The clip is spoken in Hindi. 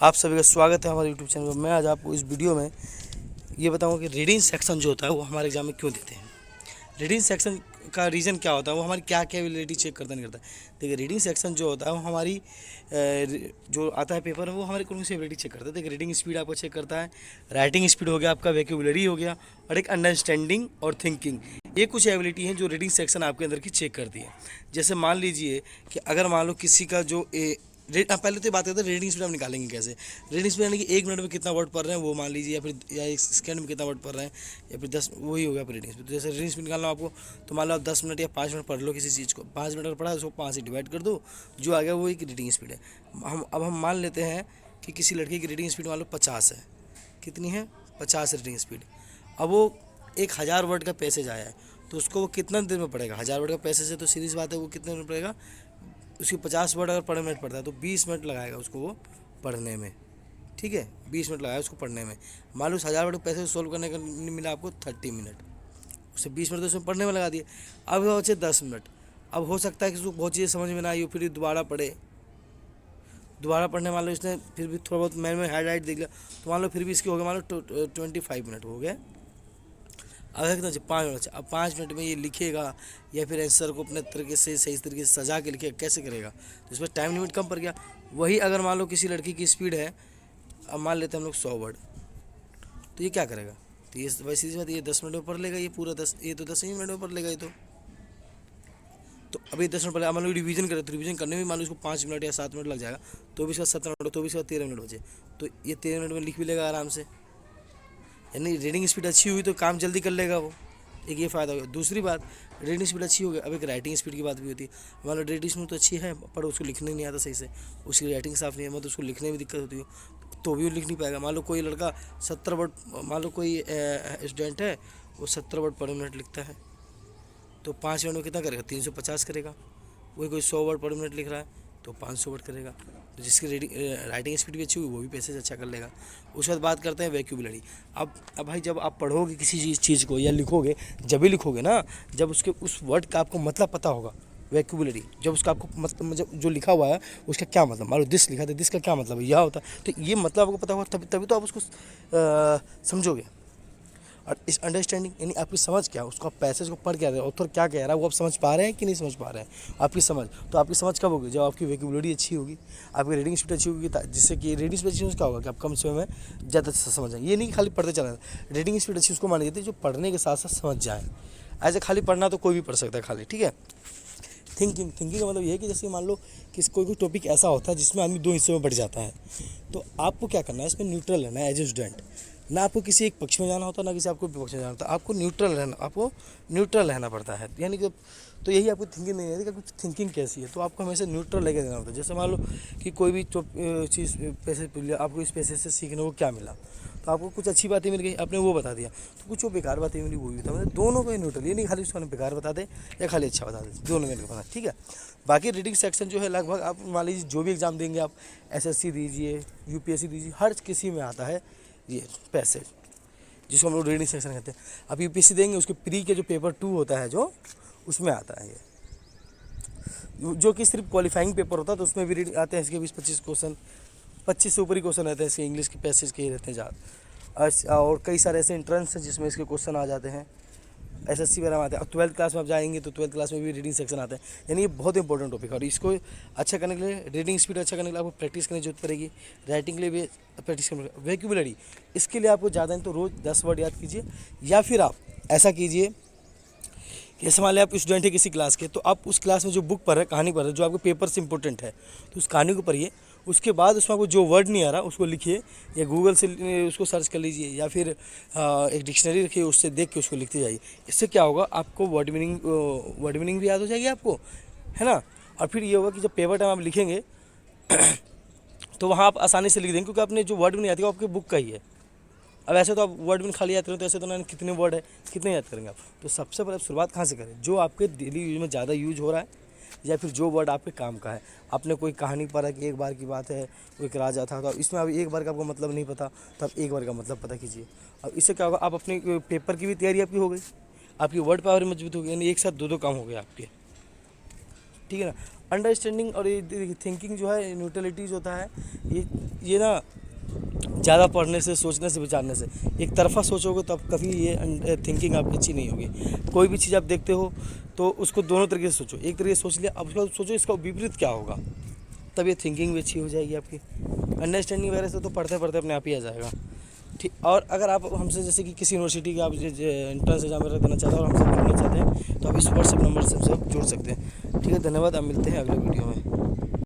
आप सभी का स्वागत है हमारे यूट्यूब चैनल पर। मैं आज आपको इस वीडियो में ये बताऊंगा कि रीडिंग सेक्शन जो होता है वो हमारे एग्जाम में क्यों देते हैं। रीडिंग सेक्शन का रीज़न क्या होता है, वो हमारी क्या कैपेबिलिटी चेक करता नहीं करता। देखिए, रीडिंग सेक्शन जो होता है वो हमारी जो आता है पेपर में, वो हमारी कौन सी एबिलिटी चेक करता है। देखिए, रीडिंग स्पीड आपको चेक करता है, राइटिंग स्पीड हो गया, आपका वोकैबुलरी हो गया, और एक अंडरस्टैंडिंग और थिंकिंग। ये कुछ एबिलिटी हैं जो रीडिंग सेक्शन आपके अंदर की चेक करती है। जैसे मान लीजिए कि अगर मान लो किसी का जो पहले तो बात करते हैं रीडिंग स्पीड हम निकालेंगे कैसे। रीडिंग स्पीड यानी कि 1 मिनट में कितना वर्ड पढ़ रहे हैं वो मान लीजिए, या 1 सेकंड में कितना वर्ड पढ़ रहे हैं, या फिर 10, वही हो गया रीडिंग स्पीड। जैसे रीडिंग स्पीड निकालना आपको, तो मान लो आप 10 मिनट या 5 मिनट पढ़ लो किसी चीज़ को। 5 मिनट अगर पढ़ा उसको 5 से डिवाइड कर दो, जो आ गया वो एक रीडिंग स्पीड है। हम मान लेते हैं कि किसी लड़के की रीडिंग स्पीड मान लो 50 है। कितनी है? 50 रीडिंग स्पीड। अब वो 1000 वर्ड का पैसेज आया है, तो उसको वो कितना देर में पढ़ेगा? 1000 वर्ड का पैसेज है तो सीधी सी बात है वो कितने में पढ़ेगा। उसकी 50 वर्ड अगर पढ़ने मिनट पढ़ता है तो 20 मिनट लगाएगा उसको वो पढ़ने में। ठीक है, 20 मिनट लगाया उसको पढ़ने में। मान लो उस 1000 वर्ड पैसे सोल्व करने का मिला आपको 30 मिनट, उसे 20 मिनट तो उसमें पढ़ने में लगा दिए। अब बचे 10 मिनट। अब हो सकता है कि उसको बहुत चीज़ें समझ में ना आई हो, फिर दोबारा पढ़े। दोबारा पढ़ने मान लो इसने फिर भी थोड़ा बहुत मैंने हाईलाइट देख लिया, तो मान लो फिर भी इसके हो गया मान लो 25 मिनट हो गए। अब है कितना? 5 मिनट। अब 5 मिनट में ये लिखेगा या फिर आंसर को अपने तरीके से सही तरीके से सजा के लिखेगा, कैसे करेगा? तो इसमें टाइम लिमिट कम पड़ गया। वही अगर मान लो किसी लड़की की स्पीड है, अब मान लेते हैं हम लोग 100 वर्ड, तो ये क्या करेगा? तो ये वैसी सी बात, ये 10 मिनट में पढ़ लेगा, ये पूरा 10, ये तो 10 ही मिनट में पढ़ लेगा ये तो अभी 10 मिनट पहले मान लो रिवीजन करे, तो रिवीजन करने में मान लो उसको 5 मिनट या 7 मिनट लग जाएगा, तो भी इसका 17 मिनट, तो भी इसका 13 मिनट बचे, तो ये 13 मिनट में लिख भी लेगा आराम से। यानी रीडिंग स्पीड अच्छी हुई तो काम जल्दी कर लेगा वो। एक ये फ़ायदा हो गया। दूसरी बात, रीडिंग स्पीड अच्छी हो गई, अब एक राइटिंग स्पीड की बात भी होती है। मान लो रीडिंग स्पीड तो अच्छी है पर उसको लिखने नहीं आता सही से, उसकी राइटिंग साफ नहीं है, मतलब उसको लिखने में दिक्कत होती है, तो भी वो लिख नहीं पाएगा। मान लो कोई लड़का 70 वर्ड, मान लो कोई स्टूडेंट है वो 70 वर्ड पर मिनट लिखता है, तो 5 मिनट में कितना करेगा? 350 करेगा। वही कोई 100 वर्ड पर मिनट लिख रहा है तो 500 वर्ड करेगा। तो जिसकी रीडिंग राइटिंग स्पीड भी अच्छी हुई वो भी पैसेज अच्छा कर लेगा। उसके बाद बात करते हैं वोकैबुलरी। अब भाई जब आप पढ़ोगे किसी चीज़ को या लिखोगे, जब भी लिखोगे ना, जब उसके उस वर्ड का आपको मतलब पता होगा। वोकैबुलरी जब उसका आपको मतलब जो लिखा हुआ है उसका क्या मतलब, मान लो दिस लिखा था, दिस का क्या मतलब है, यह होता है, तो ये मतलब आपको पता होगा, तभी तभी तो आप उसको समझोगे। और इस अंडरस्टैंडिंग यानी आपकी समझ क्या है, उसको आप पैसेज को पढ़ क्या रहे हो, ऑथर क्या कह रहा है वो आप समझ पा रहे हैं कि नहीं समझ पा रहे हैं। आपकी समझ, तो आपकी समझ कब होगी? जब आपकी वोकैबुलरी अच्छी होगी, आपकी रीडिंग स्पीड अच्छी होगी, जिससे कि रीडिंग स्पीड अच्छी क्या होगा कि आप कम समय में ज़्यादा समझ जाए। ये नहीं कि खाली पढ़ते चला, रीडिंग स्पीड अच्छी उसको मानी जाती है जो पढ़ने के साथ साथ समझ जाए। ऐसे खाली पढ़ना तो कोई भी पढ़ सकता है खाली, ठीक है। थिंकिंग का मतलब ये है कि जैसे मान लो कि कोई टॉपिक ऐसा होता है जिसमें आदमी 2 हिस्सों में बढ़ जाता है, तो आपको क्या करना है, इसमें न्यूट्रल रहना है एज ए स्टूडेंट। ना आपको किसी एक पक्ष में जाना होता, ना किसी आपको विपक्ष में जाना होता, आपको न्यूट्रल रहना पड़ता है। यानी कि तो यही आपको थिंकिंग नहीं है कि कुछ थिंकिंग कैसी है, तो आपको हमेशा न्यूट्रल लेके देना होता है। जैसे मान लो कि कोई भी चीज़ पैसे आपको इस पैसे से सीखने को क्या मिला, तो आपको कुछ अच्छी बातें मिल गई, आपने वो बता दिया, तो कुछ वो बेकार बातें मिली वो भी बता, मतलब दोनों को न्यूट्रल, ये नहीं खाली उसको बेकार बता दे या खाली अच्छा बता दे, दोनों में बता, ठीक है। बाकी रीडिंग सेक्शन जो है लगभग आप मान लीजिए जो भी एग्ज़ाम देंगे आप, एसएससी दीजिए, यूपीएससी दीजिए, हर किसी में आता है ये पैसेज, जिसको हम लोग रीडिंग सेक्शन कहते हैं। आप यूपीएससी देंगे उसके प्री के जो पेपर 2 होता है जो, उसमें आता है ये, जो कि सिर्फ क्वालिफाइंग पेपर होता है, तो उसमें भी रीडिंग आते हैं इसके 20-25 क्वेश्चन, 25 से ऊपर ही क्वेश्चन रहते हैं इसके, इंग्लिश के पैसेज के ही रहते हैं ज़्यादा। और कई सारे ऐसे एंट्रेंस हैं जिसमें इसके क्वेश्चन आ जाते हैं, एसएससी वगैरह में आते हैं। और 12th क्लास में आप जाएंगे तो 12th क्लास में भी रीडिंग सेक्शन आता है। यानी ये बहुत इंपॉर्टेंट टॉपिक है, और इसको अच्छा करने के लिए, रीडिंग स्पीड अच्छा करने के लिए आपको प्रैक्टिस करने की जरूरत पड़ेगी। राइटिंग के लिए भी प्रैक्टिस करनी पड़ेगी। वोकैबुलरी, इसके लिए आपको ज़्यादा नहीं तो रोज़ 10 वर्ड याद कीजिए, या फिर आप ऐसा कीजिए कि जैसे मान लिया आप स्टूडेंट है किसी क्लास के, तो आप उस क्लास में जो बुक पढ़ रहे हैं, कहानी पढ़ रहे हैं, जो आपके पेपर से इंपॉर्टेंट है, तो उस कहानी को पढ़िए। उसके बाद उसमें आपको जो वर्ड नहीं आ रहा उसको लिखिए, या गूगल से उसको सर्च कर लीजिए, या फिर एक डिक्शनरी रखिए, उससे देख के उसको लिखते जाइए। इससे क्या होगा, आपको वर्ड मीनिंग भी याद हो जाएगी आपको, है ना। और फिर ये होगा कि जब पेपर टाइम आप लिखेंगे तो वहाँ आप आसानी से लिख देंगे, क्योंकि आपने जो वर्ड नहीं आती वो आपकी बुक का ही है। अब ऐसे तो आप वर्ड में खाली याद करें तो ऐसे तो ना, कितने वर्ड है कितने याद करेंगे आप। तो सबसे पहले शुरुआत कहाँ से करें, जो आपके डेली यूज में ज़्यादा यूज हो रहा है, या फिर जो वर्ड आपके काम का है। आपने कोई कहानी पढ़ा कि एक बार की बात है, कोई एक राजा था, तो इसमें अब एक बार का आपको मतलब नहीं पता, तो आप एक बार का मतलब पता कीजिए। अब इससे क्या होगा, आप अपने पेपर की भी तैयारी आपकी हो गई, आपकी वर्ड पावर मजबूत हो गई, यानी एक साथ दो काम हो गए आपके। ठीक है ना। अंडरस्टैंडिंग और ये थिंकिंग जो है, न्यूट्रलिटी जो होता है, ये ना ज़्यादा पढ़ने से, सोचने से, विचारने से, एक तरफा सोचोगे तो आप कभी ये थिंकिंग आपकी अच्छी नहीं होगी। कोई भी चीज़ आप देखते हो तो उसको दोनों तरीके से सोचो। एक तरीके से सोच लिया, अब उसका सोचो इसका विपरीत क्या होगा, तब ये थिंकिंग भी अच्छी हो जाएगी आपकी। अंडरस्टैंडिंग वगैरह से तो पढ़ते पढ़ते अपने आप ही आ जाएगा। ठीक। और अगर आप हमसे, जैसे कि किसी यूनिवर्सिटी के आप एंट्रेंस एग्जाम वगैरह देना चाहते हैं और हमसे जुड़ना चाहते हैं, तो आप इस व्हाट्सएप नंबर से हमसे जुड़ सकते हैं। ठीक है, धन्यवाद। आप मिलते हैं अगले वीडियो में।